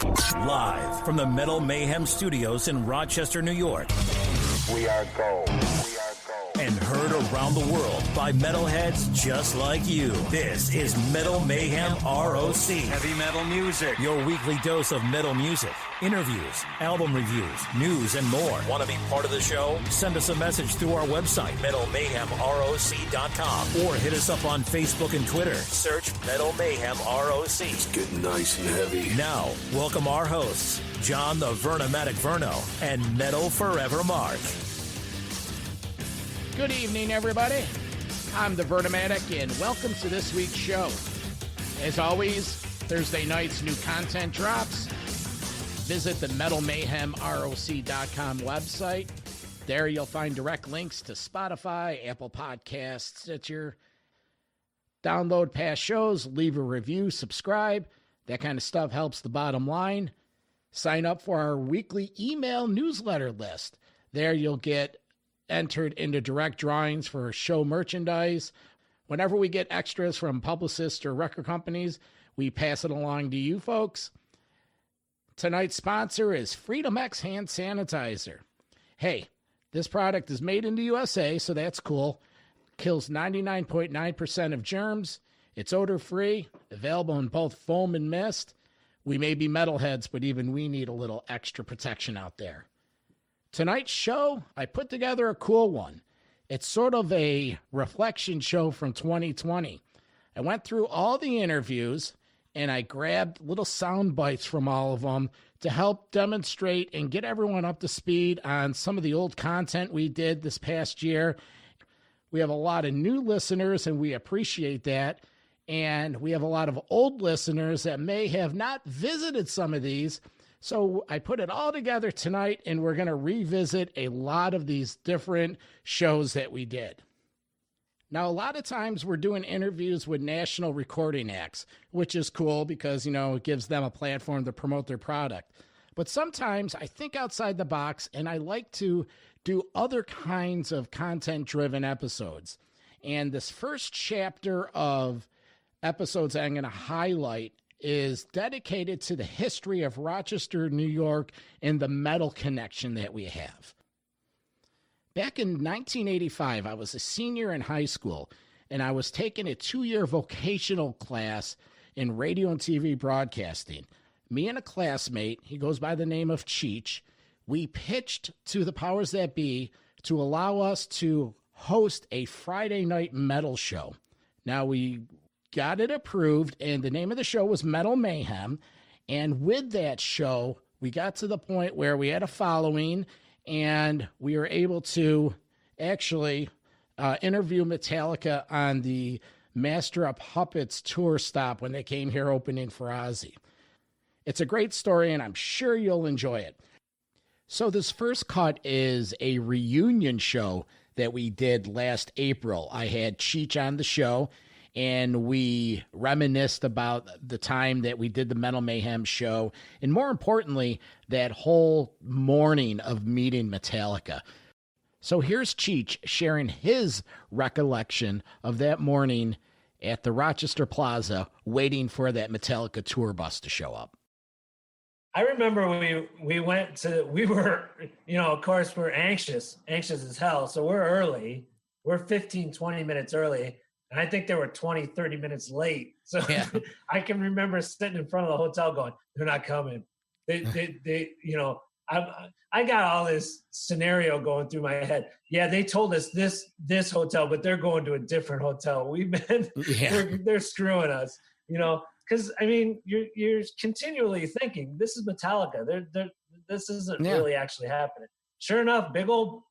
Live from the Metal Mayhem Studios in Rochester, New York. We are gold. And heard around the world by metalheads just like you. This is Metal Mayhem ROC. Heavy metal music. Your weekly dose of metal music, interviews, album reviews, news, and more. Want to be part of the show? Send us a message through our website, metalmayhemroc.com, or hit us up on Facebook and Twitter. Search Metal Mayhem ROC. It's getting nice and heavy. Now, welcome our hosts, John the Vernomatic Verno and Metal Forever Mark. Good evening, everybody. I'm the Vernomatic, and welcome to this week's show. As always, Thursday nights, new content drops. Visit the metalmayhemroc.com website. There you'll find direct links to Spotify, Apple Podcasts, Stitcher. Download past shows, leave a review, subscribe. That kind of stuff helps the bottom line. Sign up for our weekly email newsletter list. There you'll get entered into direct drawings for show merchandise. Whenever we get extras from publicists or record companies, we pass it along to you folks. Tonight's sponsor is Freedom X Hand Sanitizer. Hey, this product is made in the USA, so that's cool. Kills 99.9% of germs. It's odor-free, available in both foam and mist. We may be metalheads, but even we need a little extra protection out there. Tonight's show, I put together a cool one. It's sort of a reflection show from 2020. I went through all the interviews, and I grabbed little sound bites from all of them to help demonstrate and get everyone up to speed on some of the old content we did this past year. We have a lot of new listeners, and we appreciate that. And we have a lot of old listeners that may have not visited some of these. So I put it all together tonight, and we're going to revisit a lot of these different shows that we did. Now, a lot of times we're doing interviews with national recording acts, which is cool because, you know, it gives them a platform to promote their product. But sometimes I think outside the box, and I like to do other kinds of content-driven episodes. And this first chapter of episodes I'm going to highlight is dedicated to the history of Rochester, New York, and the metal connection that we have. Back in 1985, I was a senior in high school, and I was taking a 2-year vocational class in radio and TV broadcasting. Me and a classmate, he goes by the name of Cheech, we pitched to the powers that be to allow us to host a Friday night metal show. Now, we got it approved, and the name of the show was Metal Mayhem. And with that show, we got to the point where we had a following, and we were able to actually interview Metallica on the Master of Puppets tour stop when they came here opening for Ozzy. It's a great story, and I'm sure you'll enjoy it. So this first cut is a reunion show that we did last April. I had Cheech on the show, and we reminisced about the time that we did the Metal Mayhem show, and more importantly, that whole morning of meeting Metallica. So here's Cheech sharing his recollection of that morning at the Rochester Plaza, waiting for that Metallica tour bus to show up. I remember we were, you know, of course, we're anxious as hell, so we're early. We're 15, 20 minutes early. And I think they were 20, 30 minutes late. So yeah. I can remember sitting in front of the hotel going, they're not coming. They you know, I got all this scenario going through my head. Yeah, they told us this hotel, but they're going to a different hotel. They're screwing us, you know, because I mean, you're continually thinking this is Metallica. This isn't really actually happening. Sure enough, big old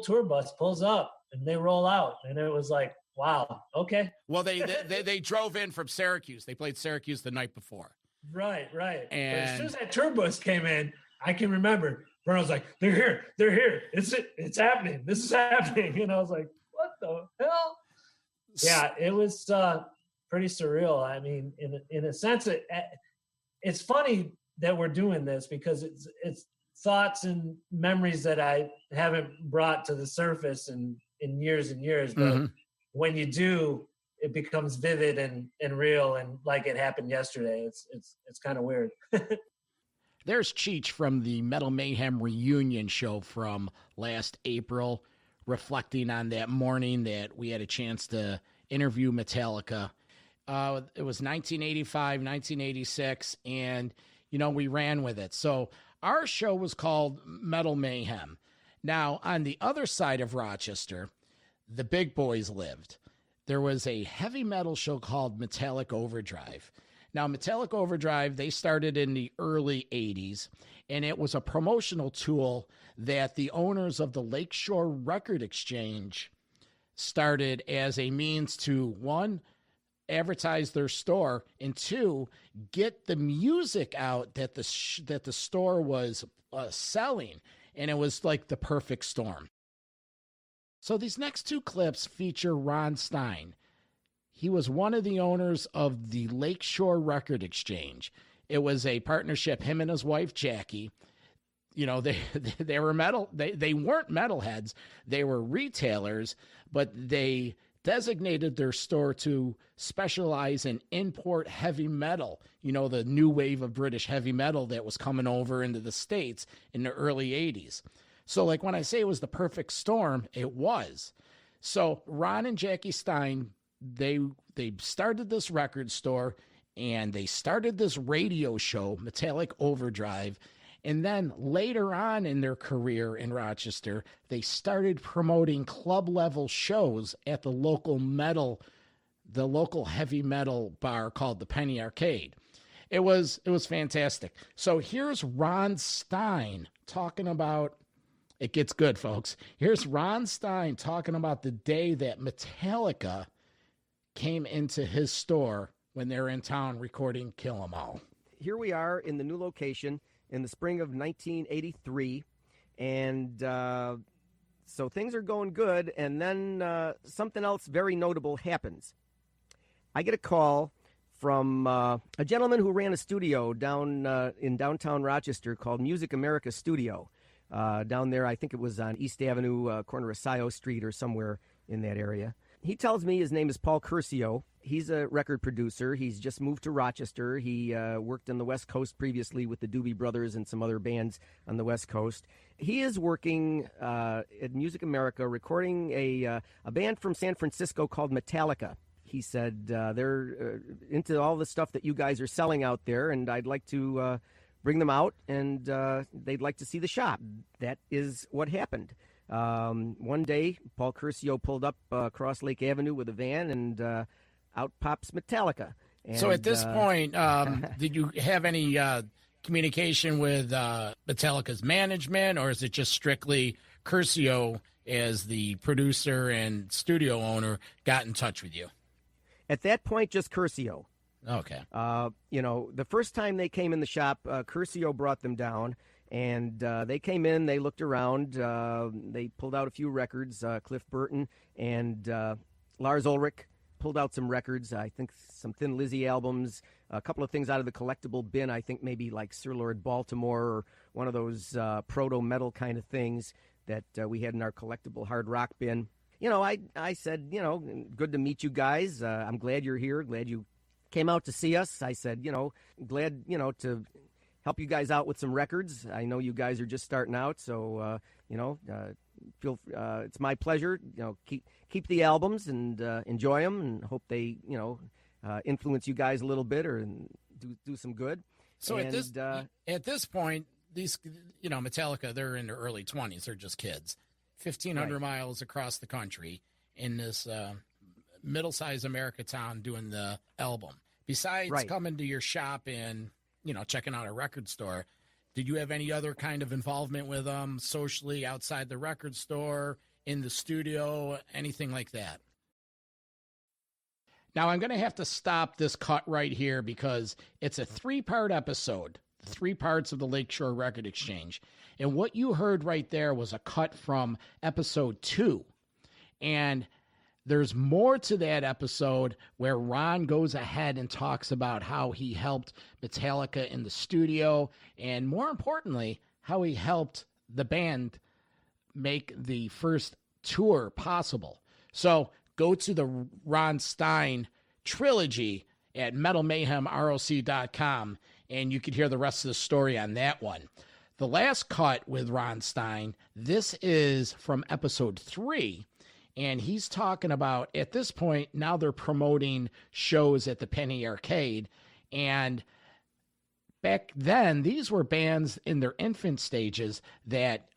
tour bus pulls up and they roll out, and it was like, wow. Okay. Well, they drove in from Syracuse. They played Syracuse the night before. Right. And but as soon as that tour bus came in, I can remember Verno's like, they're here. It's happening. This is happening. And I was like, what the hell? Yeah, it was pretty surreal. I mean, in a sense, it's funny that we're doing this because it's thoughts and memories that I haven't brought to the surface in years and years. But when you do, it becomes vivid and real and like it happened yesterday. It's kind of weird. there's Cheech from the Metal Mayhem reunion show from last April, reflecting on that morning that we had a chance to interview Metallica. It was 1985, 1986, and, we ran with it. So our show was called Metal Mayhem. Now, on the other side of Rochester, the big boys lived. There was a heavy metal show called Metallic Overdrive. Now, Metallic Overdrive, they started in the early 80s, and it was a promotional tool that the owners of the Lakeshore Record Exchange started as a means to, one, advertise their store, and two, get the music out that the store was selling, and it was like the perfect storm. So these next two clips feature Ron Stein. He was one of the owners of the Lakeshore Record Exchange. It was a partnership, him and his wife, Jackie. They were metal. They weren't metalheads. They were retailers, but they designated their store to specialize in import heavy metal. The new wave of British heavy metal that was coming over into the States in the early 80s. So like when I say it was the perfect storm, it was. So Ron and Jackie Stein, they started this record store, and they started this radio show, Metallic Overdrive. And then later on in their career in Rochester, they started promoting club-level shows at the local heavy metal bar called the Penny Arcade. It was fantastic. So here's Ron Stein talking about, it gets good, folks. Here's Ron Stein talking about the day that Metallica came into his store when they were in town recording Kill 'Em All. Here we are in the new location in the spring of 1983, and so things are going good, and then something else very notable happens. I get a call from a gentleman who ran a studio down in downtown Rochester called Music America Studio. Down there, I think it was on East Avenue, corner of Scioto Street or somewhere in that area. He tells me his name is Paul Curcio. He's a record producer. He's just moved to Rochester. He worked on the West Coast previously with the Doobie Brothers and some other bands on the West Coast. He is working at Music America, recording a band from San Francisco called Metallica. He said they're into all the stuff that you guys are selling out there, and I'd like to bring them out, and they'd like to see the shop. That is what happened. One day, Paul Curcio pulled up across Lake Avenue with a van, and out pops Metallica. And, so at this point, did you have any communication with Metallica's management, or is it just strictly Curcio as the producer and studio owner got in touch with you? At that point, just Curcio. Okay. The first time they came in the shop, Curcio brought them down. And they came in, they looked around, they pulled out a few records. Cliff Burton and Lars Ulrich pulled out some records, I think some Thin Lizzy albums, a couple of things out of the collectible bin, I think maybe like Sir Lord Baltimore or one of those proto-metal kind of things that we had in our collectible hard rock bin. I said, good to meet you guys. I'm glad you're here, glad you came out to see us. I said, glad, to help you guys out with some records. I know you guys are just starting out, so it's my pleasure. Keep the albums and enjoy them, and hope they influence you guys a little bit or do some good. So at this point, these Metallica, they're in their early 20s. They're just kids. 1,500 miles across the country in this middle-sized America town doing the album. Besides coming to your shop and checking out a record store, did you have any other kind of involvement with them socially outside the record store, in the studio, anything like that? Now, I'm going to have to stop this cut right here because it's a 3-part episode, 3 parts of the Lakeshore Record Exchange. And what you heard right there was a cut from episode 2. And there's more to that episode where Ron goes ahead and talks about how he helped Metallica in the studio, and more importantly, how he helped the band make the first tour possible. So go to the Ron Stein trilogy at metalmayhemroc.com and you could hear the rest of the story on that one. The last cut with Ron Stein, this is from episode 3, and he's talking about, at this point, now they're promoting shows at the Penny Arcade, and back then, these were bands in their infant stages that,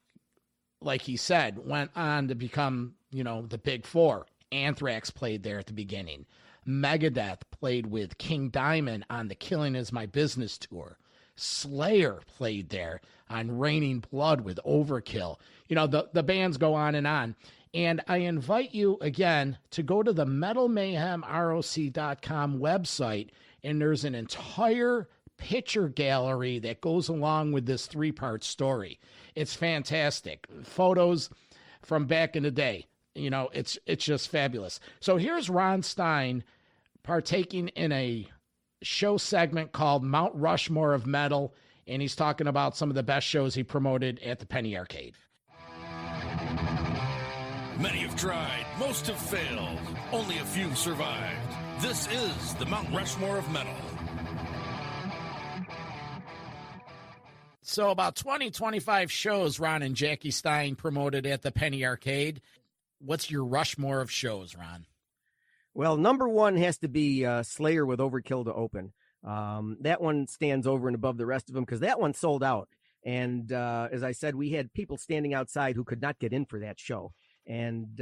like he said, went on to become, the big four. Anthrax played there at the beginning. Megadeth played with King Diamond on the Killing Is My Business tour. Slayer played there on Raining Blood with Overkill. The bands go on. And I invite you, again, to go to the metalmayhemroc.com website, and there's an entire picture gallery that goes along with this 3-part story. It's fantastic. Photos from back in the day. It's just fabulous. So here's Ron Stein partaking in a show segment called Mount Rushmore of Metal, and he's talking about some of the best shows he promoted at the Penny Arcade. Many have tried, most have failed, only a few survived. This is the Mount Rushmore of Metal. So about 25 shows Ron and Jackie Stein promoted at the Penny Arcade. What's your Rushmore of shows, Ron? Well, number one has to be Slayer with Overkill to open. That one stands over and above the rest of them because that one sold out. And as I said, we had people standing outside who could not get in for that show. And,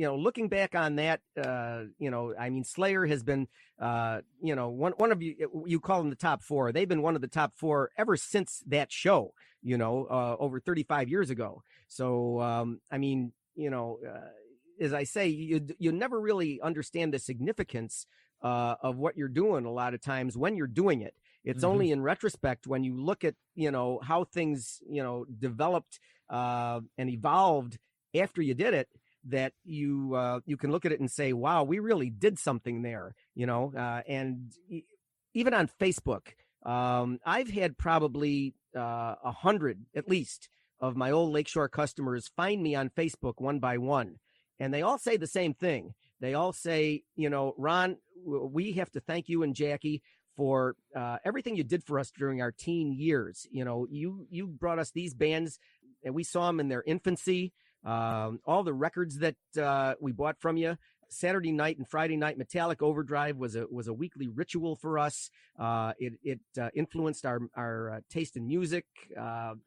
looking back on that, Slayer has been, one of you call them the top four. They've been one of the top four ever since that show, over 35 years ago. So, as I say, you never really understand the significance of what you're doing a lot of times when you're doing it. It's only in retrospect when you look at, how things, developed and evolved after you did it, that you can look at it and say, wow, we really did something there, and even on Facebook, I've had probably 100 at least of my old Lakeshore customers find me on Facebook one by one. And they all say the same thing. They all say, Ron, we have to thank you and Jackie for everything you did for us during our teen years. You brought us these bands, and we saw them in their infancy. All the records that we bought from you. Saturday night and Friday night Metallica Overdrive was a weekly ritual for us. It influenced our taste in music.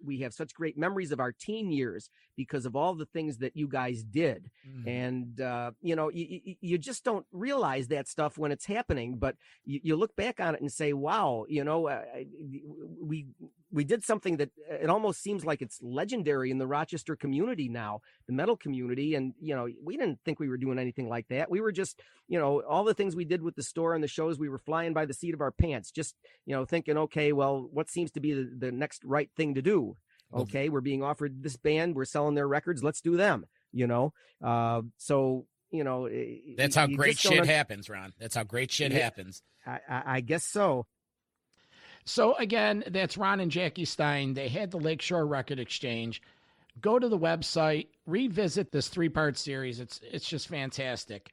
We have such great memories of our teen years because of all the things that you guys did. And you just don't realize that stuff when it's happening, but you look back on it and say, wow, we did something that it almost seems like it's legendary in the Rochester community now, the metal community. And, we didn't think we were doing anything like that. We were just, all the things we did with the store and the shows, we were flying by the seat of our pants, just, thinking, okay, well, what seems to be the next right thing to do? Okay, we're being offered this band, we're selling their records, let's do them, That's how great shit happens, Ron. That's how great shit happens. I guess so. So again, that's Ron and Jackie Stein. They had the Lakeshore Record Exchange. Go to the website, revisit this 3-part series. It's just fantastic.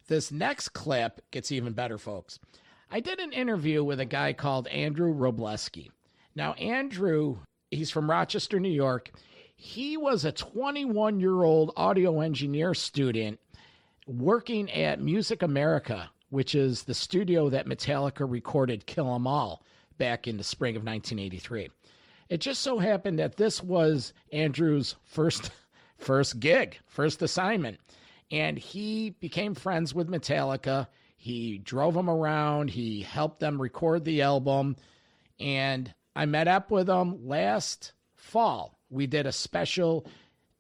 This next clip gets even better, folks. I did an interview with a guy called Andrew Robleski. Now, Andrew, he's from Rochester, New York. He was a 21-year-old audio engineer student working at Music America, which is the studio that Metallica recorded Kill 'Em All back in the spring of 1983. It just so happened that this was Andrew's first gig, first assignment. And he became friends with Metallica. He drove them around. He helped them record the album. And I met up with him last fall. We did a special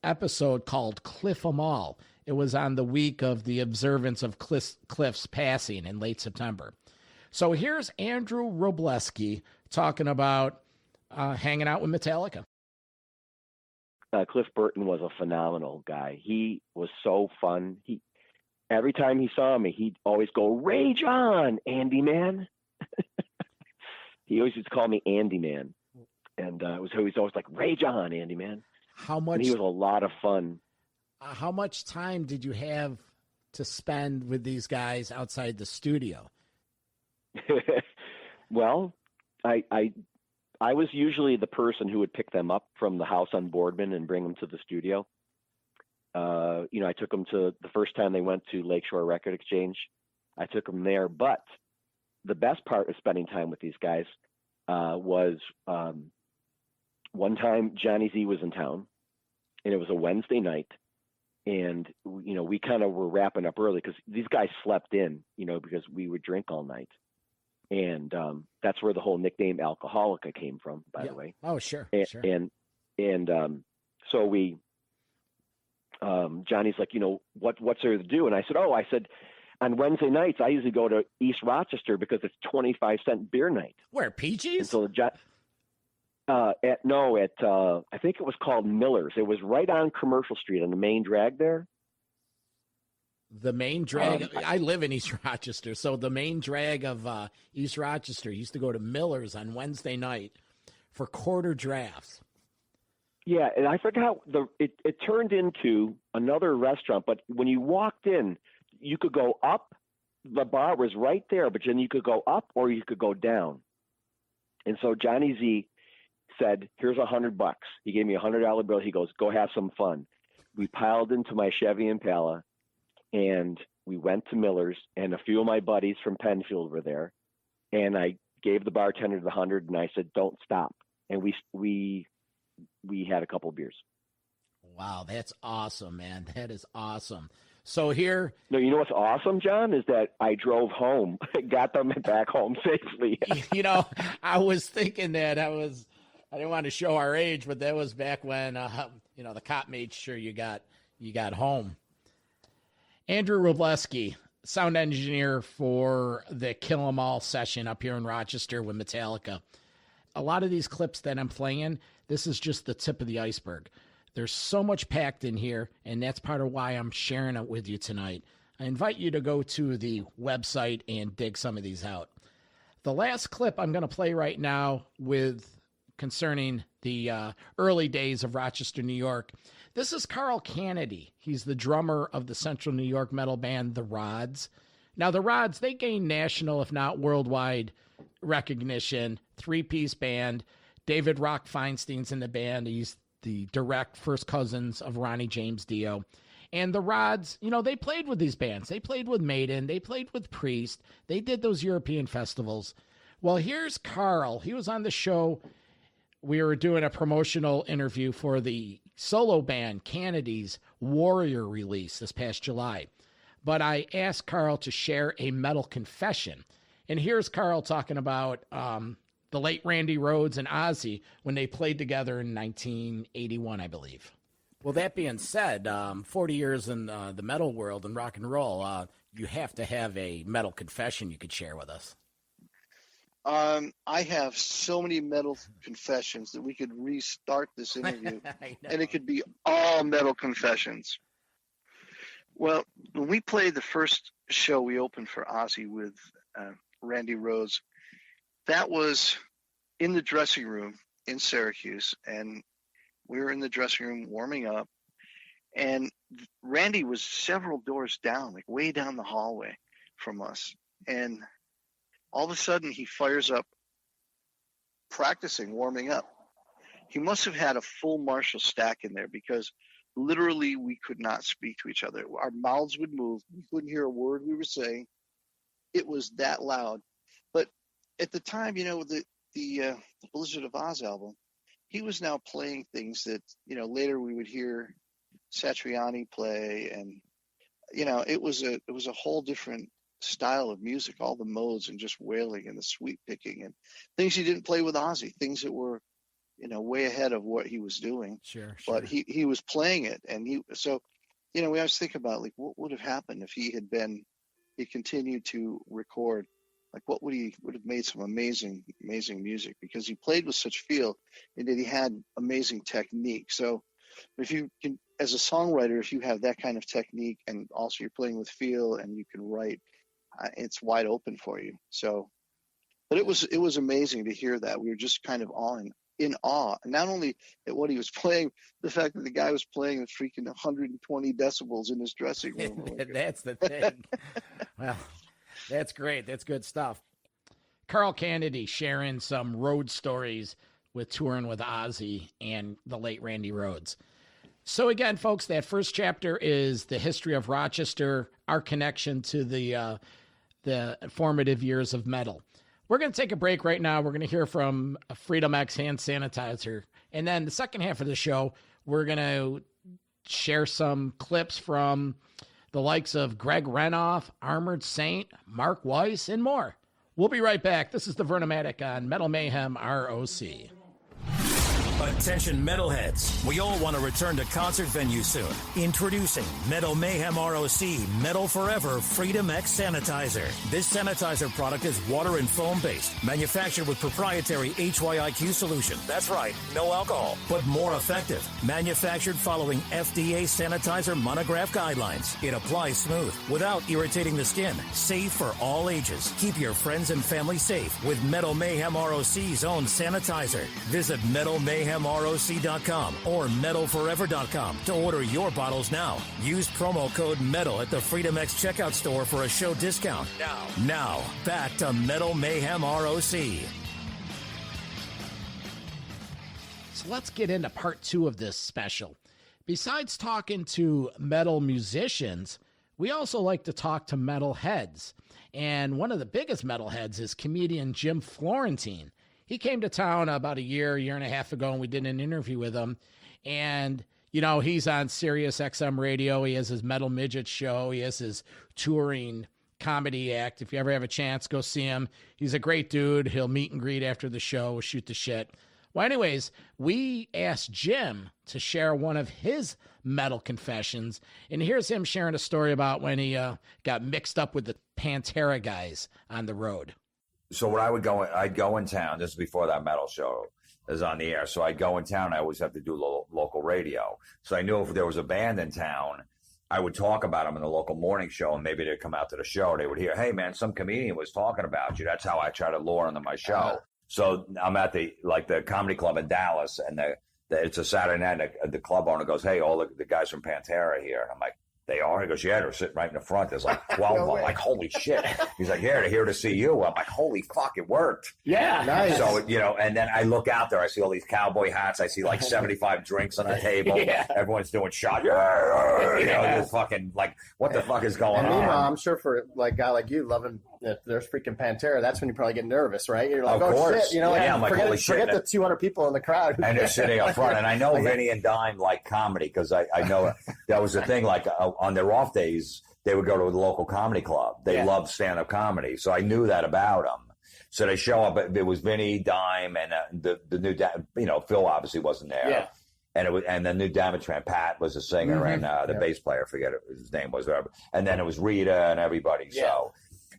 episode called Cliff 'Em All. It was on the week of the observance of Cliff's passing in late September. So here's Andrew Robleski talking about hanging out with Metallica. Cliff Burton was a phenomenal guy. He was so fun. Every time he saw me, he'd always go, "Rage on, Andy man." He always used to call me Andy man, and he was always like, "Rage on, Andy man." And he was a lot of fun. How much time did you have to spend with these guys outside the studio? Well, I was usually the person who would pick them up from the house on Boardman and bring them to the studio. I took them to the first time they went to Lakeshore Record Exchange. I took them there. But the best part of spending time with these guys was one time Johnny Z was in town, and it was a Wednesday night. And, we kind of were wrapping up early because these guys slept in, because we would drink all night. And that's where the whole nickname Alcoholica came from, by the way. Oh, sure. Sure. And so we, Johnny's like, what's there to do? And I said, on Wednesday nights, I usually go to East Rochester because it's 25-cent beer night. Where, Peaches? And so I think it was called Miller's. It was right on Commercial Street on the main drag there. The main drag. I live in East Rochester, so the main drag of East Rochester used to go to Miller's on Wednesday night for quarter drafts. Yeah, and I forgot it turned into another restaurant, but when you walked in, you could go up. The bar was right there, but then you could go up or you could go down. And so Johnny Z said, "Here's $100." He gave me $100 bill. He goes, "Go have some fun." We piled into my Chevy Impala, and we went to Miller's, and a few of my buddies from Penfield were there. And I gave the bartender the 100, and I said, "Don't stop." And we had a couple of beers. Wow, that's awesome, man. That is awesome. So here... No, you know what's awesome, John, is that I drove home, got them back home safely. I was thinking that I didn't want to show our age, but that was back when, the cop made sure you got home. Andrew Robleski, sound engineer for the Kill 'Em All session up here in Rochester with Metallica. A lot of these clips that I'm playing, this is just the tip of the iceberg. There's so much packed in here, and that's part of why I'm sharing it with you tonight. I invite you to go to the website and dig some of these out. The last clip I'm going to play right now concerning the early days of Rochester, New York. This is Carl Kennedy. He's the drummer of the Central New York metal band, the Rhoads. Now, the Rhoads, they gained national, if not worldwide, recognition. Three-piece band. David Rock Feinstein's in the band. He's the direct first cousins of Ronnie James Dio. And the Rhoads, they played with these bands. They played with Maiden. They played with Priest. They did those European festivals. Well, here's Carl. He was on the show. We were doing a promotional interview for the solo band Kennedy's Warrior release this past July. But I asked Carl to share a metal confession. And here's Carl talking about the late Randy Rhoads and Ozzy when they played together in 1981, I believe. Well, that being said, 40 years in the metal world and rock and roll, you have to have a metal confession you could share with us. I have so many metal confessions that we could restart this interview, and it could be all metal confessions. Well, when we played the first show, we opened for Ozzy with Randy Rhoads. That was in the dressing room in Syracuse, and we were in the dressing room warming up, and Randy was several doors down, like way down the hallway from us, and all of a sudden he fires up practicing, warming up. He must have had a full Marshall stack in there because literally we could not speak to each other. Our mouths would move. We couldn't hear a word we were saying. It was that loud. But at the time, the Blizzard of Oz album, he was now playing things that, later we would hear Satriani play. And, it was a whole different style of music, all the modes and just wailing and the sweep picking and things he didn't play with Ozzy, things that were, way ahead of what he was doing. Sure. But he was playing it. And we always think about like, what would have happened if he continued to record? Like what would have made some amazing music, because he played with such feel and that he had amazing technique. So if you can, as a songwriter, if you have that kind of technique and also you're playing with feel and you can write, it's wide open for you. So, but it was amazing to hear that. We were just kind of in awe, not only at what he was playing, the fact that the guy was playing at freaking 120 decibels in his dressing room. That's the thing. Well, that's great. That's good stuff. Carl Kennedy sharing some road stories with touring with Ozzy and the late Randy Rhoads. So again, folks, that first chapter is the history of Rochester, our connection to the formative years of metal. We're going to take a break right now. We're going to hear from Freedom X hand sanitizer. And then the second half of the show, we're going to share some clips from the likes of Greg Renoff, Armored Saint, Mark Weiss, and more. We'll be right back. This is the Vernomatic on Metal Mayhem ROC. Attention metalheads, we all want to return to concert venues soon. Introducing Metal Mayhem ROC Metal Forever Freedom X Sanitizer. This sanitizer product is water and foam based, manufactured with proprietary HYIQ solution. That's right, no alcohol, but more effective. Manufactured following FDA sanitizer monograph guidelines. It applies smooth without irritating the skin. Safe for all ages. Keep your friends and family safe with Metal Mayhem ROC's own sanitizer. Visit metalmayhemroc.com or metalforever.com to order your bottles now. Use promo code METAL at the Freedom X checkout store for a show discount. Now, back to Metal Mayhem ROC. So let's get into part 2 of this special. Besides talking to metal musicians, we also like to talk to metal heads. And one of the biggest metal heads is comedian Jim Florentine. He came to town about a year and a half ago, and we did an interview with him. And, you know, he's on Sirius XM radio. He has his Metal Midget show. He has his touring comedy act. If you ever have a chance, go see him. He's a great dude. He'll meet and greet after the show. We'll shoot the shit. Well, anyways, we asked Jim to share one of his metal confessions. And here's him sharing a story about when he got mixed up with the Pantera guys on the road. So when I'd go in town. This is before that metal show is on the air. So I'd go in town. I always have to do local radio. So I knew if there was a band in town, I would talk about them in the local morning show, and maybe they'd come out to the show. They would hear, "Hey man, some comedian was talking about you." That's how I try to lure into my show. So I'm at the comedy club in Dallas, and it's a Saturday night. And the club owner goes, "Hey, all the guys from Pantera here." And I'm like, "They are?" He goes, "Yeah, they're sitting right in the front." There's like 12 of them. I'm like, "Holy shit." He's like, "Yeah, they're here to see you." I'm like, "Holy fuck, it worked." Yeah. Nice. So, you know, and then I look out there, I see all these cowboy hats. I see like 75 drinks on the table. Yeah. Everyone's doing shot. Yeah. You know, it's fucking like, what the fuck is going on? Meanwhile, I'm sure for a guy like you, loving if there's freaking Pantera, that's when you probably get nervous, right? You're like, of course. Shit. You know, I'm like, holy shit. Forget the 200 people in the crowd. And they're sitting up front. And I know Vinny and Dime like comedy because I know that was the thing. Like on their off days, they would go to the local comedy club. They loved stand-up comedy. So I knew that about them. So they show up. It was Vinny, Dime, and the new, Phil obviously wasn't there. Yeah. And the new Damage Man, Pat was a singer, and the bass player, I forget what his name was. And then it was Rita and everybody. Yeah.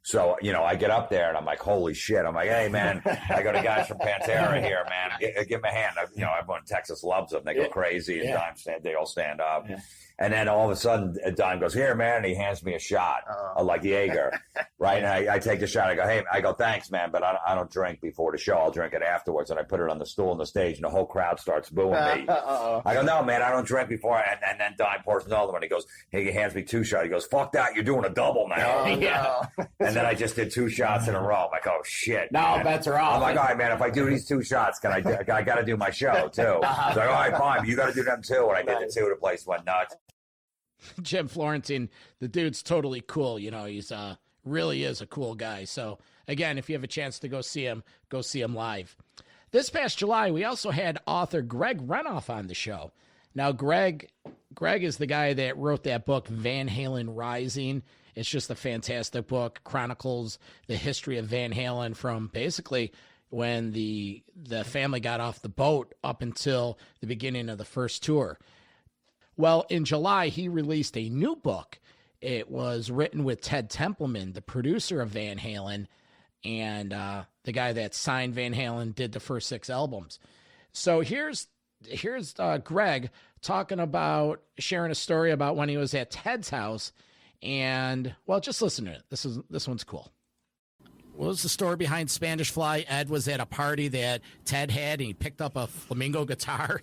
So, you know, I get up there and I'm like, holy shit. I'm like, "Hey, man, I got the guys from Pantera here, man. Give them a hand." You know, everyone in Texas loves them. They go crazy, and they all stand up. Yeah. And then all of a sudden, Dime goes, "Here, man," and he hands me a shot of like Jaeger, right? And I take the shot. I go, "Hey," I go, "Thanks, man, but I don't drink before the show. I'll drink it afterwards." And I put it on the stool on the stage, and the whole crowd starts booing me. I go, "No, man, I don't drink before." And then Dime pours another one. He goes, he hands me 2 shots. He goes, "Fuck that, you're doing a double now." And then I just did 2 shots in a row. I'm like, "Oh shit." No, bets are off. I'm like, "All right, man, if I do these 2 shots, I got to do my show too." So like, "All right, fine, but you got to do them too." And I did the 2. The place went nuts. Jim Florentine, the dude's totally cool. You know, he's really is a cool guy. So again, if you have a chance to go see him live. This past July, we also had author Greg Renoff on the show. Now, Greg is the guy that wrote that book, Van Halen Rising. It's just a fantastic book, chronicles the history of Van Halen from basically when the family got off the boat up until the beginning of the first tour. Well, in July, he released a new book. It was written with Ted Templeman, the producer of Van Halen, and the guy that signed Van Halen, did the first 6 albums. So here's Greg talking about, sharing a story about when he was at Ted's house. And, well, just listen to it. This one's cool. What was the story behind Spanish Fly? Ed was at a party that Ted had, and he picked up a flamenco guitar.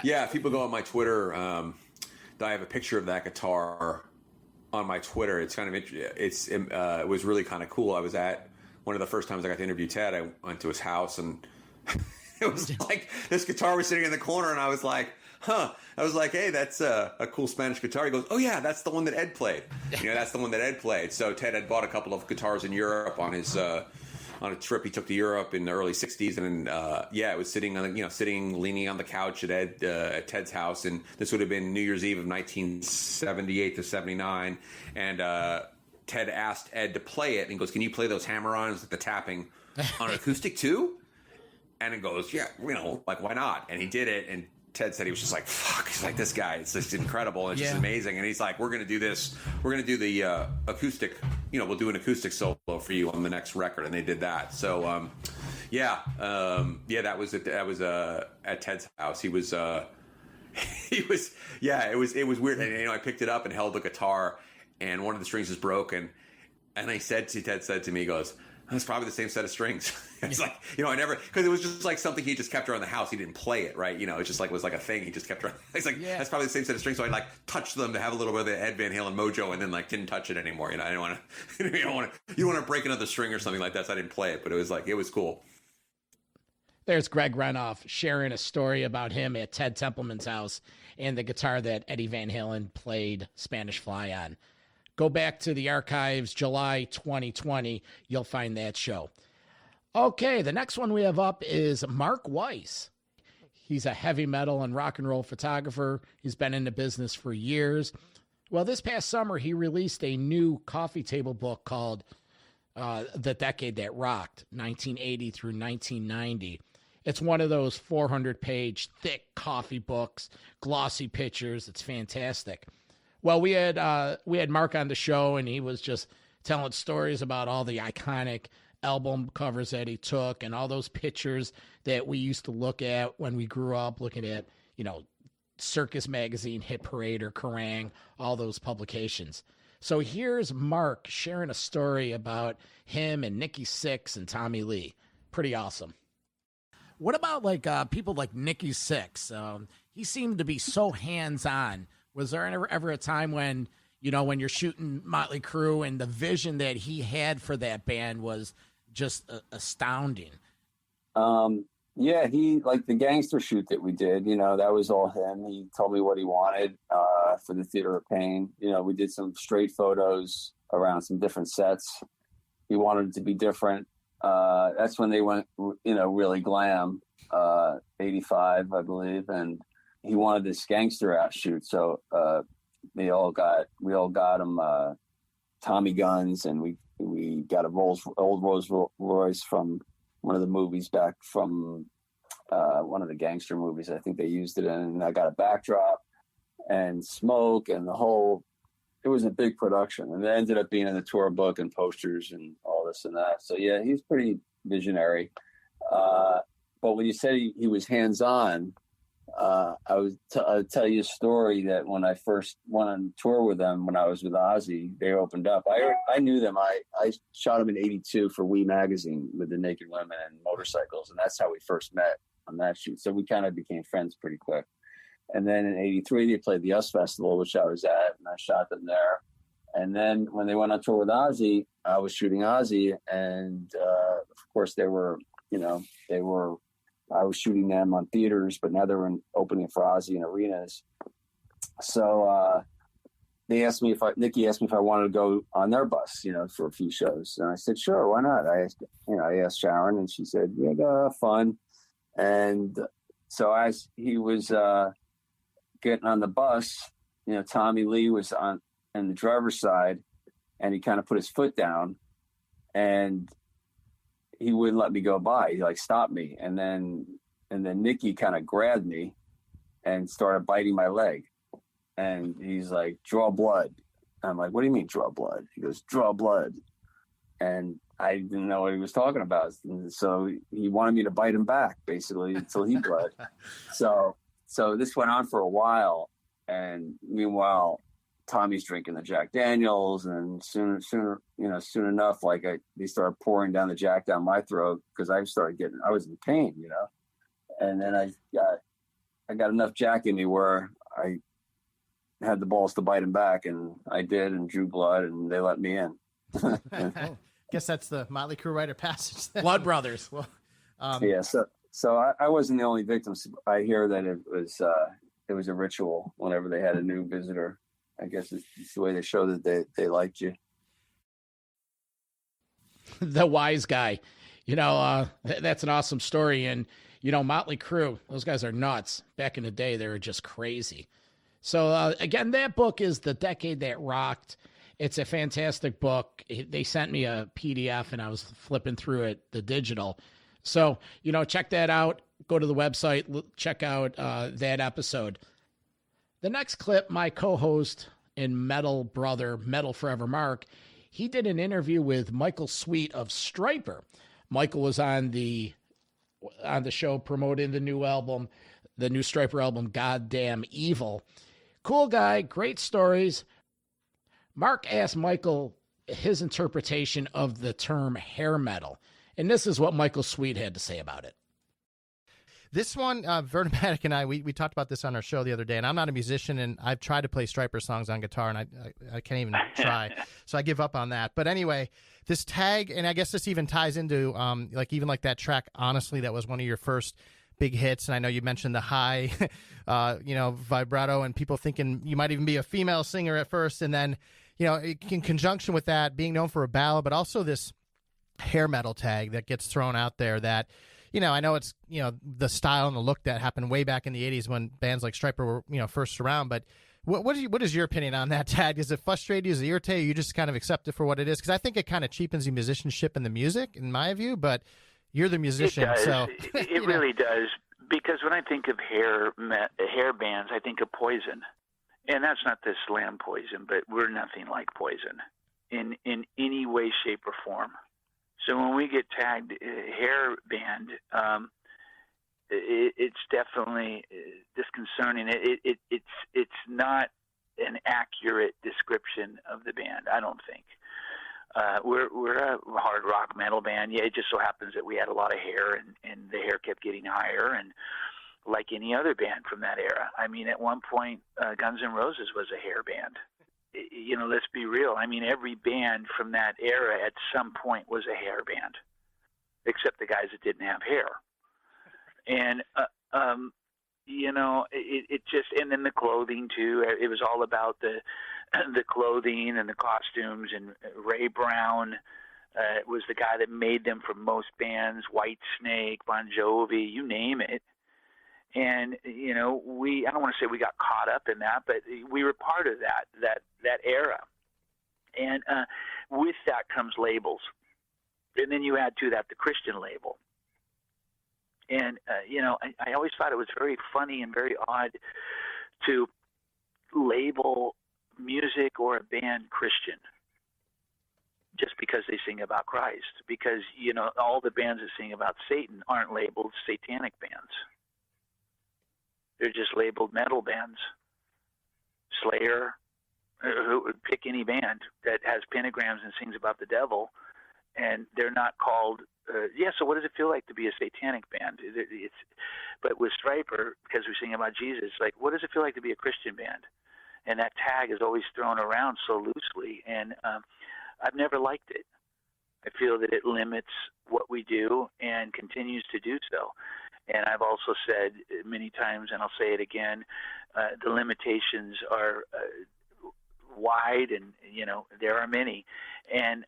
Yeah, if people go on my Twitter, I have a picture of that guitar on my Twitter. It's kind of interesting. It was really kind of cool. I was at one of the first times I got to interview Ted, I went to his house, and it was like this guitar was sitting in the corner, and I was like, huh. I was like, hey, that's a cool Spanish guitar. He goes, oh, yeah, that's the one that Ed played. That's the one that Ed played. So Ted had bought a couple of guitars in Europe on his on a trip he took to Europe in the early 60s. And, it was sitting leaning on the couch at Ted's house. And this would have been New Year's Eve of 1978 to 79. And Ted asked Ed to play it. And he goes, can you play those hammer-ons with the tapping on an acoustic too? And it goes, yeah, like, why not? And he did it. And Ted said he was just like, fuck. He's like, this guy, it's just incredible. It's just amazing. And he's like, we're going to do this. We're going to do the acoustic, we'll do an acoustic solo for you on the next record. And they did that. So, that was at Ted's house. It was weird. And, I picked it up and held the guitar, and one of the strings was broken. And Ted said to me, he goes, that's probably the same set of strings. It's like, I never, because it was just like something he just kept around the house. He didn't play it, right? It just like was like a thing. He just kept around. It's like, that's probably the same set of strings. So I like touched them to have a little bit of the Ed Van Halen mojo, and then like didn't touch it anymore. I didn't want to, you don't want to break another string or something like that. So I didn't play it, but it was cool. There's Greg Renoff sharing a story about him at Ted Templeman's house and the guitar that Eddie Van Halen played Spanish Fly on. Go back to the archives, July 2020. You'll find that show. Okay, the next one we have up is Mark Weiss. He's a heavy metal and rock and roll photographer. He's been in the business for years. Well, this past summer, he released a new coffee table book called The Decade That Rocked, 1980 through 1990. It's one of those 400-page thick coffee books, glossy pictures. It's fantastic. Well, we had Mark on the show, and he was just telling stories about all the iconic album covers that he took and all those pictures that we used to look at when we grew up, looking at, Circus Magazine, Hit Parade, or Kerrang, all those publications. So here's Mark sharing a story about him and Nikki Sixx and Tommy Lee. Pretty awesome. What about people like Nikki Sixx? He seemed to be so hands-on. Was there ever a time when, when you're shooting Motley Crue and the vision that he had for that band was just astounding? He, like the gangster shoot that we did, that was all him. He told me what he wanted for the Theater of Pain. We did some straight photos around some different sets. He wanted it to be different. That's when they went, really glam, 85, I believe. And he wanted this gangster out shoot. So we all got him Tommy guns, and we got a old Rolls Royce from one of the movies back from one of the gangster movies. I think they used it in. And I got a backdrop and smoke and it was a big production. And it ended up being in the tour book and posters and all this and that. So yeah, he's pretty visionary. But when you said he was hands-on, I'll tell you a story that when I first went on tour with them, when I was with Ozzy, they opened up. I knew them. I shot them in 82 for Wee Magazine with the naked women and motorcycles. And that's how we first met on that shoot. So we kind of became friends pretty quick. And then in 83, they played the US Festival, which I was at, and I shot them there. And then when they went on tour with Ozzy, I was shooting Ozzy. And of course I was shooting them on theaters, but now they're opening for Ozzy in arenas. So Nikki asked me if I wanted to go on their bus, for a few shows. And I said, sure, why not? I asked Sharon, and she said, yeah, go have fun. And so as he was getting on the bus, Tommy Lee was on the driver's side, and he kind of put his foot down, and he wouldn't let me go by. He stopped me. And then Nikki kind of grabbed me and started biting my leg. And he's like, draw blood. I'm like, what do you mean draw blood? He goes, draw blood. And I didn't know what he was talking about. And so he wanted me to bite him back basically until he bled. So this went on for a while. And meanwhile, Tommy's drinking the Jack Daniels, and soon enough, they started pouring down the Jack down my throat because I was in pain, and then I got enough Jack in me where I had the balls to bite him back, and I did, and drew blood, and they let me in. Guess that's the Motley Crue rite of passage. Blood Brothers. Well, yeah. So I wasn't the only victim. I hear that it was a ritual whenever they had a new visitor. I guess it's the way they show that they liked you. The wise guy. That's an awesome story. And, Motley Crue, those guys are nuts. Back in the day, they were just crazy. So, again, that book is The Decade That Rocked. It's a fantastic book. They sent me a PDF, and I was flipping through it, the digital. So, check that out. Go to the website. Check out that episode. The next clip, my co-host and metal brother, Metal Forever Mark, he did an interview with Michael Sweet of Stryper. Michael was on the show promoting the new album, the new Stryper album, Goddamn Evil. Cool guy, great stories. Mark asked Michael his interpretation of the term hair metal, and this is what Michael Sweet had to say about it. This one, Vernomatic and I, we talked about this on our show the other day, and I'm not a musician, and I've tried to play Stryper songs on guitar, and I can't even try, so I give up on that. But anyway, this tag, and I guess this even ties into, like that track, Honestly, that was one of your first big hits, and I know you mentioned the high, vibrato, and people thinking you might even be a female singer at first, and then, in conjunction with that, being known for a ballad, but also this hair metal tag that gets thrown out there that, I know it's, the style and the look that happened way back in the 80s when bands like Stryper were, first around. But what is your opinion on that tag? Does it frustrate you? Does it irritate you? You just kind of accept it for what it is? Because I think it kind of cheapens the musicianship and the music, in my view, but you're the musician. It does. So it really does. Because when I think of hair bands, I think of Poison. And that's not the slam Poison, but we're nothing like Poison in any way, shape, or form. So when we get tagged hair band, it's definitely disconcerting. It's not an accurate description of the band, I don't think. We're a hard rock metal band. Yeah, it just so happens that we had a lot of hair, and the hair kept getting higher, and like any other band from that era. I mean, at one point, Guns N' Roses was a hair band. Let's be real. I mean, every band from that era at some point was a hair band, except the guys that didn't have hair. And, it just, and then the clothing too. It was all about the clothing and the costumes. And Ray Brown was the guy that made them for most bands, White Snake, Bon Jovi, you name it. And, I don't want to say we got caught up in that, but we were part of that era. And with that comes labels. And then you add to that the Christian label. And, I always thought it was very funny and very odd to label music or a band Christian just because they sing about Christ. Because, all the bands that sing about Satan aren't labeled satanic bands. They're just labeled metal bands. Slayer, pick any band that has pentagrams and sings about the devil, and they're not called. So what does it feel like to be a satanic band? But with Stryper, because we sing about Jesus, like, what does it feel like to be a Christian band? And that tag is always thrown around so loosely, and I've never liked it. I feel that it limits what we do and continues to do so. And I've also said many times, and I'll say it again, the limitations are wide, and, there are many. And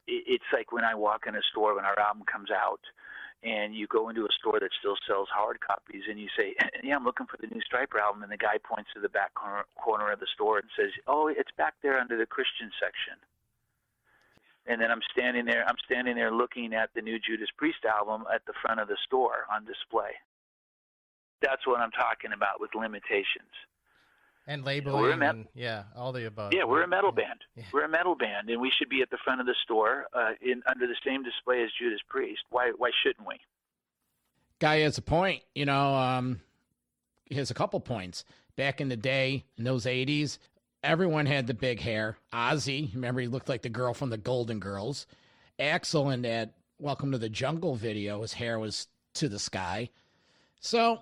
it's like when I walk in a store when our album comes out, and you go into a store that still sells hard copies, and you say, yeah, I'm looking for the new Stryper album, and the guy points to the back corner of the store and says, oh, it's back there under the Christian section. And then I'm standing there looking at the new Judas Priest album at the front of the store on display. That's what I'm talking about with limitations. And labeling, all the above. Yeah, we're a metal band. Yeah. We're a metal band, and we should be at the front of the store under the same display as Judas Priest. Why shouldn't we? Guy has a point. He has a couple points. Back in the day, in those 80s, everyone had the big hair. Ozzy, remember, he looked like the girl from the Golden Girls. Axl in that Welcome to the Jungle video, his hair was to the sky. So,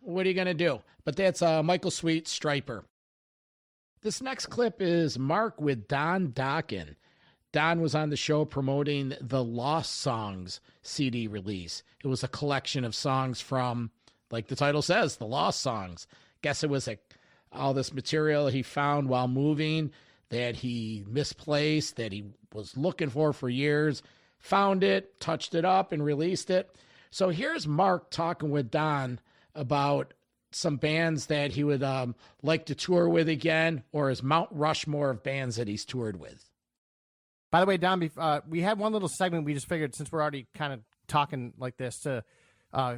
what are you going to do? But that's Michael Sweet, Stryper. This next clip is Mark with Don Dokken. Don was on the show promoting the Lost Songs CD release. It was a collection of songs from, like the title says, the Lost Songs. Guess it was all this material he found while moving that he misplaced, that he was looking for years, found it, touched it up, and released it. So here's Mark talking with Don about some bands that he would like to tour with again, or his Mount Rushmore of bands that he's toured with. By the way, Don, we had one little segment we just figured, since we're already kind of talking like this, to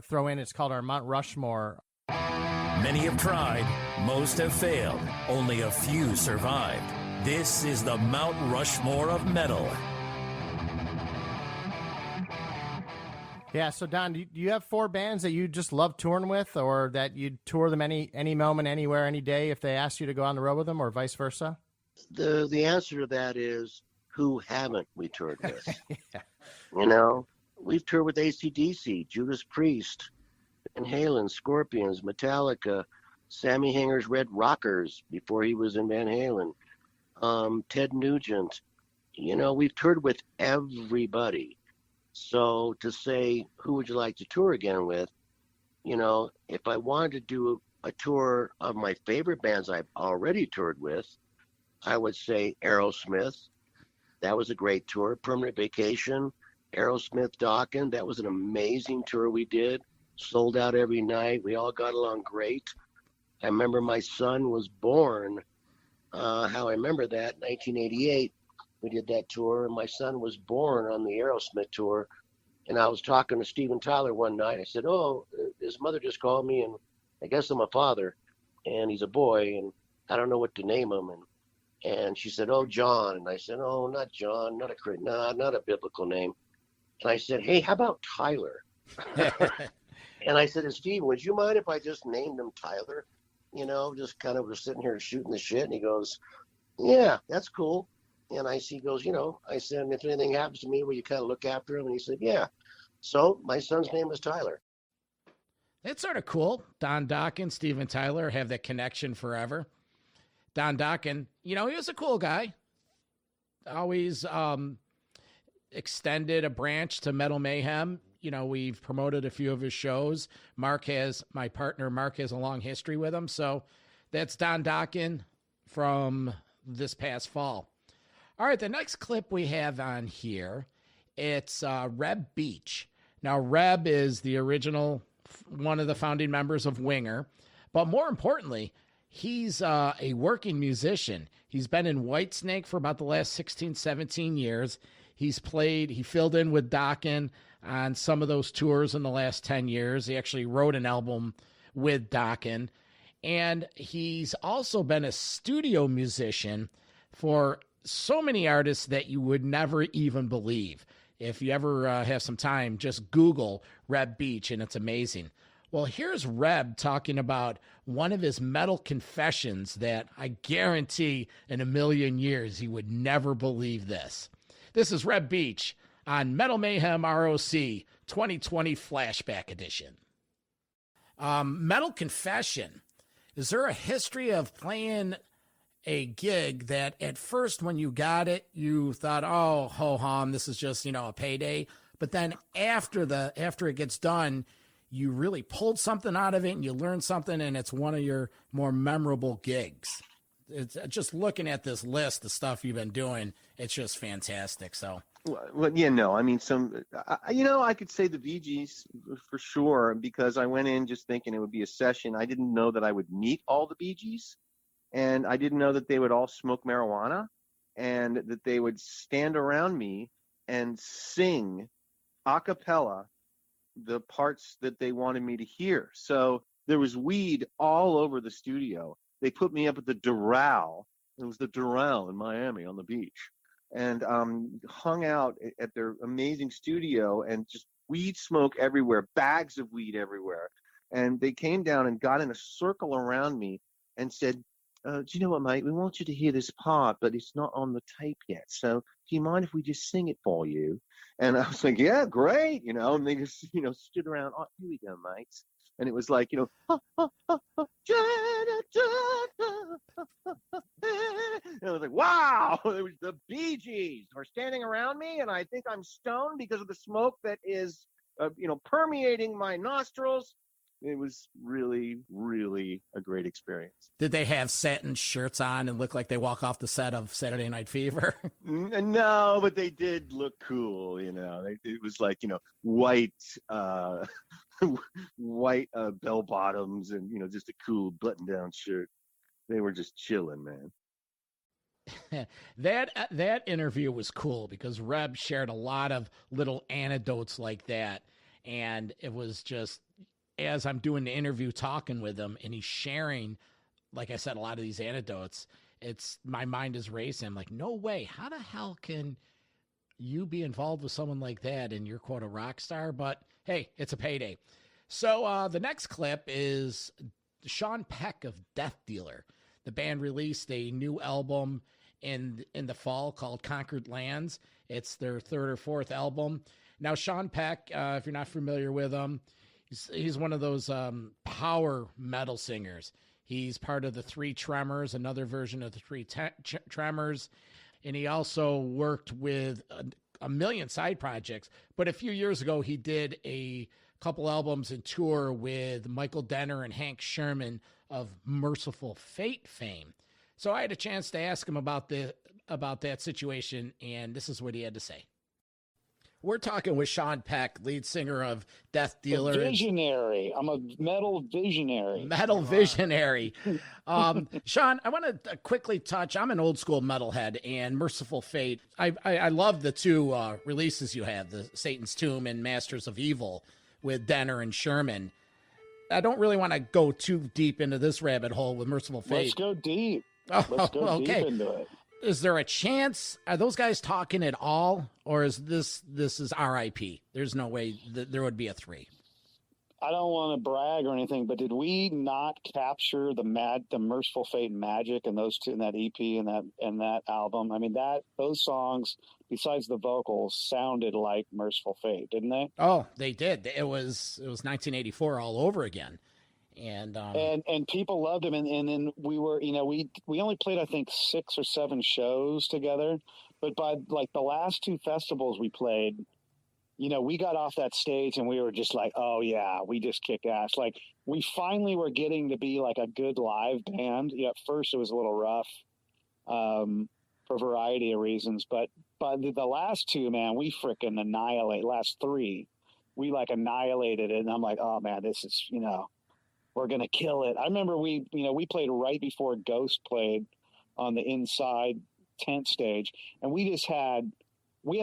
throw in. It's called our Mount Rushmore. Many have tried, most have failed, only a few survived. This is the Mount Rushmore of metal. Yeah, so Don, do you have 4 bands that you just love touring with, or that you'd tour them any moment, anywhere, any day if they asked you to go on the road with them, or vice versa? The answer to that is, who haven't we toured with? Yeah. You know, we've toured with AC/DC, Judas Priest, Van Halen, Scorpions, Metallica, Sammy Hanger's Red Rockers before he was in Van Halen, Ted Nugent. You know, we've toured with everybody. So to say, who would you like to tour again with? You know, if I wanted to do a tour of my favorite bands I've already toured with, I would say Aerosmith. That was a great tour. Permanent Vacation, Aerosmith, Dokken. That was an amazing tour we did. Sold out every night. We all got along great. I remember my son was born. How I remember that, 1988. We did that tour, and my son was born on the Aerosmith tour. And I was talking to Steven Tyler one night. I said, oh, his mother just called me, and I guess I'm a father, and he's a boy, and I don't know what to name him. And she said, oh, John. And I said, oh, not John, not a biblical name. And I said, hey, how about Tyler? And I said to Steve, would you mind if I just named him Tyler? You know, just kind of was sitting here shooting the shit. And he goes, yeah, that's cool. And he goes, you know, I said, if anything happens to me, will you kind of look after him? And he said, yeah. So my son's name is Tyler. That's sort of cool. Don Dokken, Steven Tyler have that connection forever. Don Dokken, you know, he was a cool guy. Always extended a branch to Metal Mayhem. You know, we've promoted a few of his shows. My partner Mark has a long history with him. So that's Don Dokken from this past fall. All right, the next clip we have on here, it's Reb Beach. Now, Reb is the original, one of the founding members of Winger. But more importantly, he's a working musician. He's been in Whitesnake for about the last 16, 17 years. He filled in with Dokken on some of those tours in the last 10 years. He actually wrote an album with Dokken. And he's also been a studio musician for so many artists that you would never even believe. If you ever have some time, just Google Reb Beach, and it's amazing. Well, here's Reb talking about one of his metal confessions that I guarantee in a million years he would never believe this. This is Reb Beach on Metal Mayhem ROC 2020 Flashback Edition. Metal confession. Is there a history of playing a gig that at first when you got it, you thought, oh, ho-hum, this is just, you know, a payday. But then after it gets done, you really pulled something out of it and you learned something, and it's one of your more memorable gigs. It's just looking at this list, the stuff you've been doing, it's just fantastic. So, well, yeah, no, I mean, I could say the Bee Gees for sure, because I went in just thinking it would be a session. I didn't know that I would meet all the Bee Gees, and I didn't know that they would all smoke marijuana, and that they would stand around me and sing a cappella the parts that they wanted me to hear. So there was weed all over the studio. They put me up at the Doral. It was the Doral in Miami on the beach, and hung out at their amazing studio, and just weed smoke everywhere, bags of weed everywhere. And they came down and got in a circle around me and said, do you know what, mate? We want you to hear this part, but it's not on the tape yet. So do you mind if we just sing it for you? And I was like, yeah, great. And they just, stood around. Oh, here we go, mates. And it was like, you know, and I was like, wow, it was the Bee Gees are standing around me, and I think I'm stoned because of the smoke that is, you know, permeating my nostrils. It was really, really a great experience. Did they have satin shirts on and look like they walk off the set of Saturday Night Fever? No, but they did look cool, you know. It was like, you know, white white bell bottoms and, you know, just a cool button-down shirt. They were just chilling, man. That interview was cool because Reb shared a lot of little anecdotes like that. And it was just, as I'm doing the interview, talking with him, and he's sharing, like I said, a lot of these anecdotes, my mind is racing. I'm like, no way. How the hell can you be involved with someone like that and you're quote a rock star? But hey, it's a payday. So the next clip is Sean Peck of Death Dealer. The band released a new album in the fall called Conquered Lands. It's their third or fourth album. Now, Sean Peck, if you're not familiar with him, he's one of those power metal singers. He's part of the Three Tremors, another version of the Three Tremors. And he also worked with a million side projects. But a few years ago, he did a couple albums and tour with Michael Denner and Hank Sherman of Merciful Fate fame. So I had a chance to ask him about that situation, and this is what he had to say. We're talking with Sean Peck, lead singer of Death Dealer. A visionary. I'm a metal visionary. Metal visionary. Sean, I want to quickly touch. I'm an old school metalhead, and Merciful Fate. I love the two releases you have, the Satan's Tomb and Masters of Evil with Denner and Sherman. I don't really want to go too deep into this rabbit hole with Merciful Fate. Let's go deep. Let's go okay. deep into it. Is there a chance? Are those guys talking at all, or is this is RIP? There's no way that there would be a 3. I don't want to brag or anything, but did we not capture the Merciful Fate magic in those two, in that EP and that album? I mean, those songs, besides the vocals, sounded like Merciful Fate, didn't they? Oh, they did. It was 1984 all over again. And people loved him, and then we were, you know, we only played I think 6 or 7 shows together, but by like the last 2 festivals we played, you know, we got off that stage and we were just like, oh yeah, we just kick ass. Like we finally were getting to be like a good live band. Yeah, at first it was a little rough for a variety of reasons, but by the last 2, man, we frickin' last 3, we like annihilated it, and I'm like, oh man, this is, you know, we're going to kill it. I remember we played right before Ghost played on the inside tent stage, and we had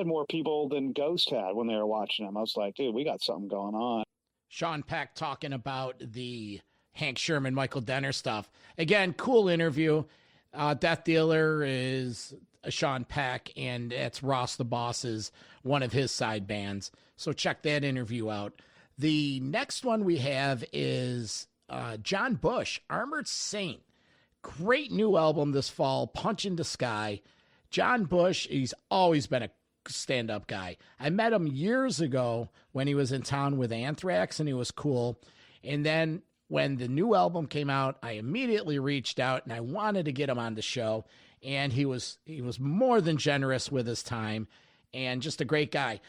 more people than Ghost had when they were watching them. I was like, dude, we got something going on. Sean Peck talking about the Hank Sherman, Michael Denner stuff. Again, cool interview. Death Dealer is Sean Peck, and it's Ross the Boss's one of his side bands. So check that interview out. The next one we have is John Bush, Armored Saint. Great new album this fall, Punch in the Sky. John Bush, he's always been a stand-up guy. I met him years ago when he was in town with Anthrax, and he was cool. And then when the new album came out, I immediately reached out, and I wanted to get him on the show. And he was more than generous with his time, and just a great guy.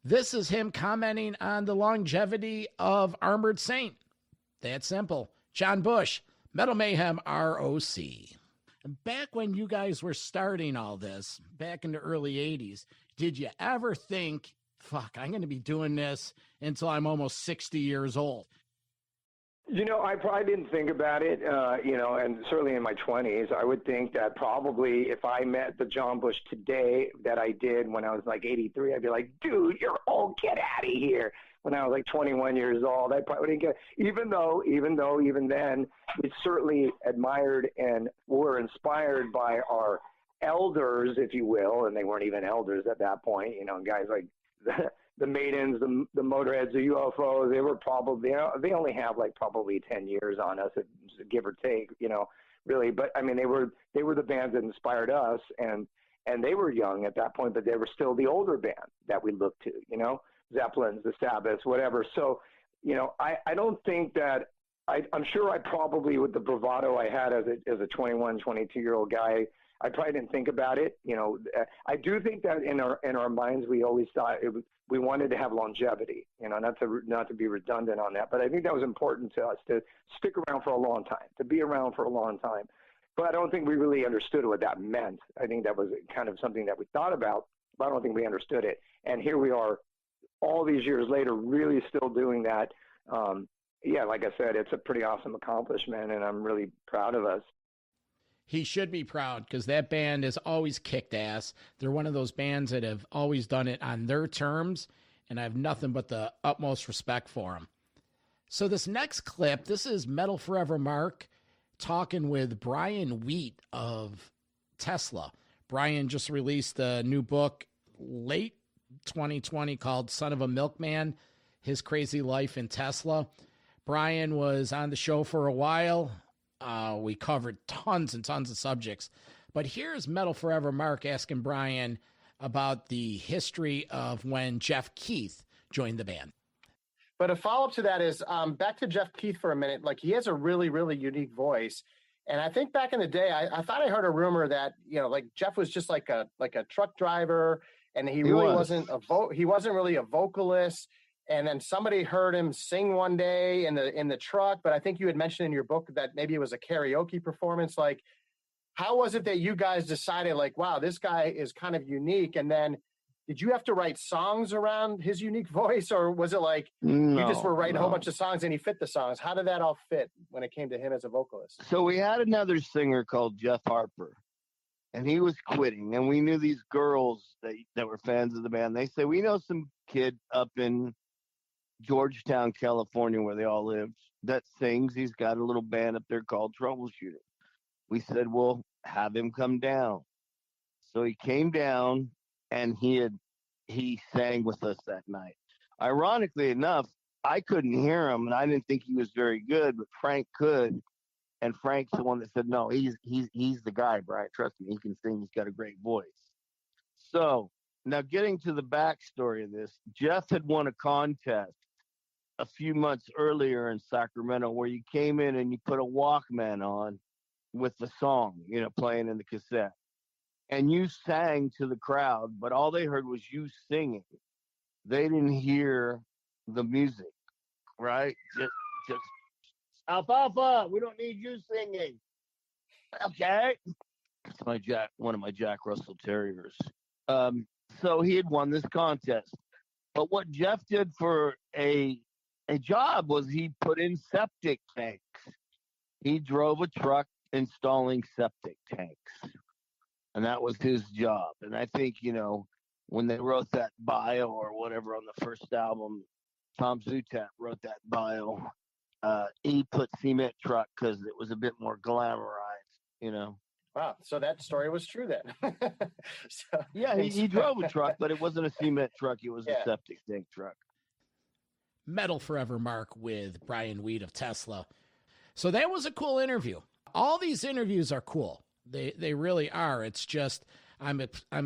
This is him commenting on the longevity of Armored Saint. That simple. John Bush, Metal Mayhem ROC. Back when you guys were starting all this, back in the early 80s, did you ever think, fuck, I'm going to be doing this until I'm almost 60 years old? You know, I probably didn't think about it, you know, and certainly in my 20s, I would think that probably if I met the John Bush today that I did when I was like 83, I'd be like, dude, you're old, get out of here. When I was like 21 years old, I probably didn't get, even then, we certainly admired and were inspired by our elders, if you will, and they weren't even elders at that point, you know, guys like the Maidens, the Motorheads, the UFOs, they were probably, you know, they only have like probably 10 years on us, give or take, you know, really. But I mean, they were the bands that inspired us, and they were young at that point, but they were still the older band that we looked to, you know, Zeppelins, the Sabbaths, whatever. So I don't think that I'm sure I probably, with the bravado I had as a 21, 22-year-old guy, I probably didn't think about it. I do think that in our minds, we always thought we wanted to have longevity, not to be redundant on that, but I think that was important to us to stick around for a long time, to be around for a long time. But I don't think we really understood what that meant. I think that was kind of something that we thought about, but I don't think we understood it. And here we are all these years later, really still doing that. Like I said, it's a pretty awesome accomplishment, and I'm really proud of us. He should be proud because that band has always kicked ass. They're one of those bands that have always done it on their terms, and I have nothing but the utmost respect for them. So this next clip, this is Metal Forever Mark talking with Brian Wheat of Tesla. Brian just released a new book late 2020 called Son of a Milkman, His Crazy Life in Tesla. Brian was on the show for a while. We covered tons and tons of subjects. But here's Metal Forever Mark asking Brian about the history of when Jeff Keith joined the band. But a follow-up to that is back to Jeff Keith for a minute. Like, he has a really, really unique voice. And I think back in the day, I thought I heard a rumor that, Jeff was just like a truck driver, and he really wasn't really a vocalist. And then somebody heard him sing one day in the truck. But I think you had mentioned in your book that maybe it was a karaoke performance. Like, how was it that you guys decided, like, wow, this guy is kind of unique? And then did you have to write songs around his unique voice, or was it like you just were writing a whole bunch of songs and he fit the songs? How did that all fit when it came to him as a vocalist? So we had another singer called Jeff Harper, and he was quitting. And we knew these girls that were fans of the band. They said, we know some kid up in Georgetown, California, where they all lived, that sings. He's got a little band up there called Troubleshooter. We said, well, have him come down. So he came down, and he sang with us that night. Ironically enough, I couldn't hear him, and I didn't think he was very good, but Frank could. And Frank's the one that said, no, he's the guy, Brian. Trust me, he can sing. He's got a great voice. So now getting to the backstory of this, Jeff had won a contest a few months earlier in Sacramento where you came in and you put a Walkman on with the song, playing in the cassette. And you sang to the crowd, but all they heard was you singing. They didn't hear the music, right? Just alfalfa. We don't need you singing. Okay. It's one of my Jack Russell Terriers. So he had won this contest. But what Jeff did for a job was he put in septic tanks. He drove a truck installing septic tanks. And that was his job. And I think, when they wrote that bio or whatever on the first album, Tom Zutaut wrote that bio. He put cement truck because it was a bit more glamorized, Wow. So that story was true then. Yeah, he drove a truck, but it wasn't a cement truck. It was a septic tank truck. Metal Forever Mark with Brian Wheat of Tesla. So that was a cool interview. All these interviews are cool. They really are. It's just I'm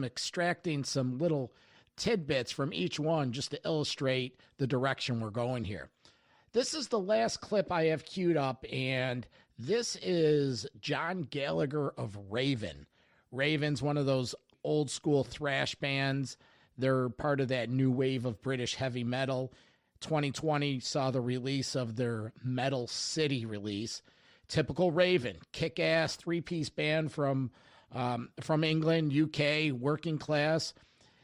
extracting some little tidbits from each one just to illustrate the direction we're going here. This is the last clip I have queued up, and this is John Gallagher of Raven. Raven's one of those old school thrash bands. They're part of that new wave of British heavy metal. 2020 saw the release of their Metal City release. Typical Raven, kick-ass three-piece band from England, UK, working class.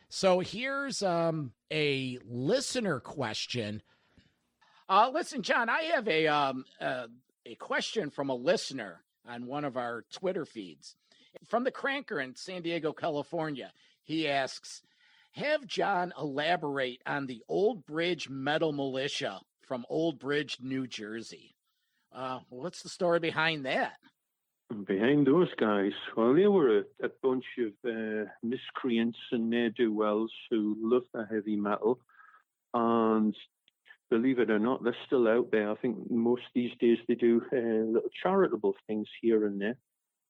So here's a listener question. Listen, John, I have a question from a listener on one of our Twitter feeds. From the Cranker in San Diego, California, he asks, have John elaborate on the Old Bridge Metal Militia from Old Bridge, New Jersey. What's the story behind that? Behind those guys, well, they were a bunch of miscreants and ne'er-do-wells who loved the heavy metal. And believe it or not, they're still out there. I think most these days they do little charitable things here and there.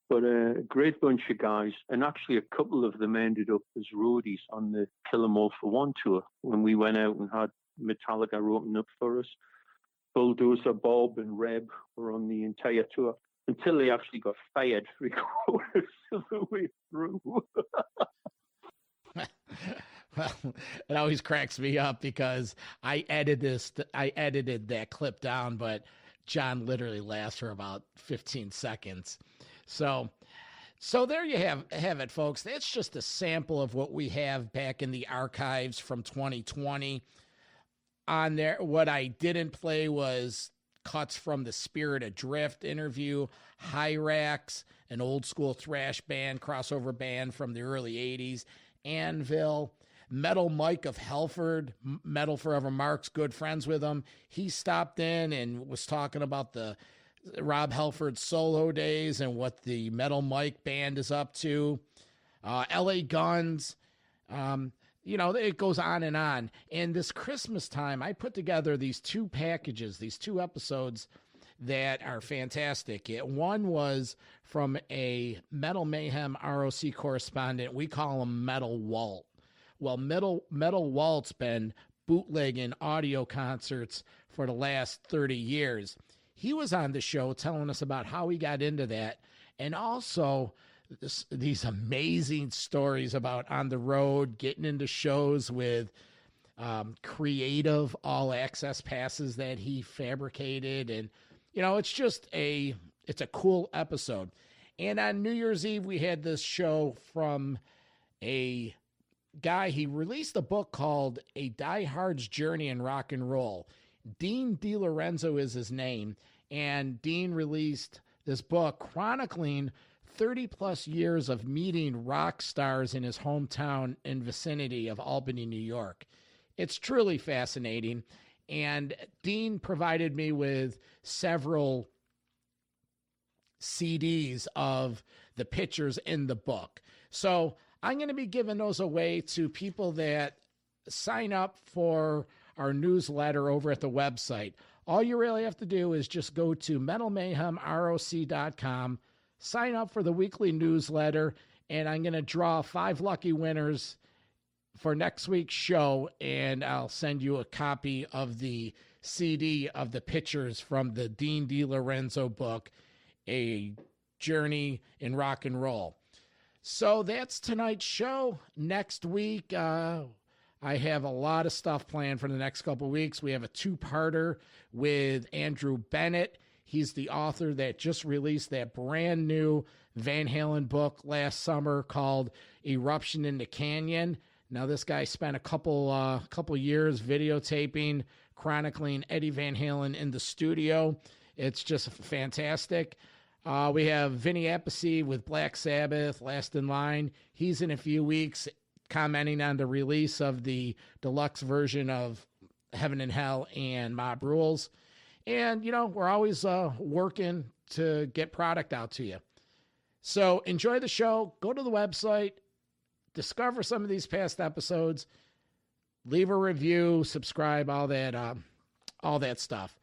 But a great bunch of guys, and actually a couple of them ended up as roadies on the Kill 'Em All for One tour when we went out and had Metallica open up for us. Bulldozer Bob and Reb were on the entire tour until they actually got fired 3 quarters of the way through. Well, it always cracks me up because I edited that clip down, but John literally lasts for about 15 seconds. So there you have it, folks. That's just a sample of what we have back in the archives from 2020. On there, what I didn't play was cuts from the Spirit Adrift interview, Hyrax, an old school thrash band, crossover band from the early 80s, Anvil, Metal Mike of Helford, Metal Forever Mark's good friends with him. He stopped in and was talking about the Rob Halford solo days and what the Metal Mike band is up to. LA Guns, it goes on. And this Christmas time, I put together these 2 packages, these 2 episodes that are fantastic. One was from a Metal Mayhem ROC correspondent. We call him Metal Walt. Well, Metal Walt's been bootlegging audio concerts for the last 30 years. He was on the show telling us about how he got into that, and also these amazing stories about on the road, getting into shows with creative all-access passes that he fabricated. And, it's a cool episode. And on New Year's Eve, we had this show from a guy. He released a book called A Diehard's Journey in Rock and Roll. Dean DiLorenzo is his name, and Dean released this book chronicling 30-plus years of meeting rock stars in his hometown and vicinity of Albany, New York. It's truly fascinating, and Dean provided me with several CDs of the pictures in the book. So I'm going to be giving those away to people that sign up for our newsletter over at the website. All you really have to do is just go to metalmayhemroc.com, sign up for the weekly newsletter, and I'm going to draw 5 lucky winners for next week's show, and I'll send you a copy of the CD of the pictures from the Dean DiLorenzo book, A Journey in Rock and Roll. So that's tonight's show. Next week, I have a lot of stuff planned for the next couple of weeks. We have a 2-parter with Andrew Bennett. He's the author that just released that brand new Van Halen book last summer called Eruption in the Canyon. Now, this guy spent a couple years videotaping, chronicling Eddie Van Halen in the studio. It's just fantastic. We have Vinny Appice with Black Sabbath, Last in Line. He's in a few weeks commenting on the release of the deluxe version of Heaven and Hell and Mob Rules. And, we're always working to get product out to you. So enjoy the show. Go to the website. Discover some of these past episodes. Leave a review. Subscribe, all that stuff.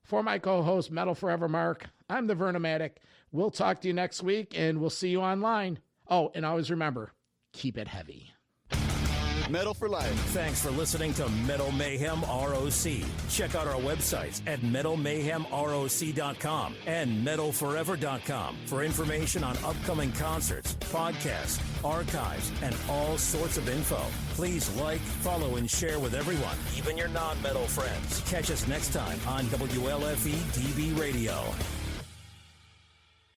For my co-host, Metal Forever Mark, I'm the Vernomatic. We'll talk to you next week, and we'll see you online. Oh, and always remember, keep it heavy. Metal for life. Thanks for listening to Metal Mayhem ROC. Check out our websites at metalmayhemroc.com and metalforever.com for information on upcoming concerts, podcasts, archives, and all sorts of info. Please like, follow, and share with everyone, even your non-metal friends. Catch us next time on WLFE DB Radio.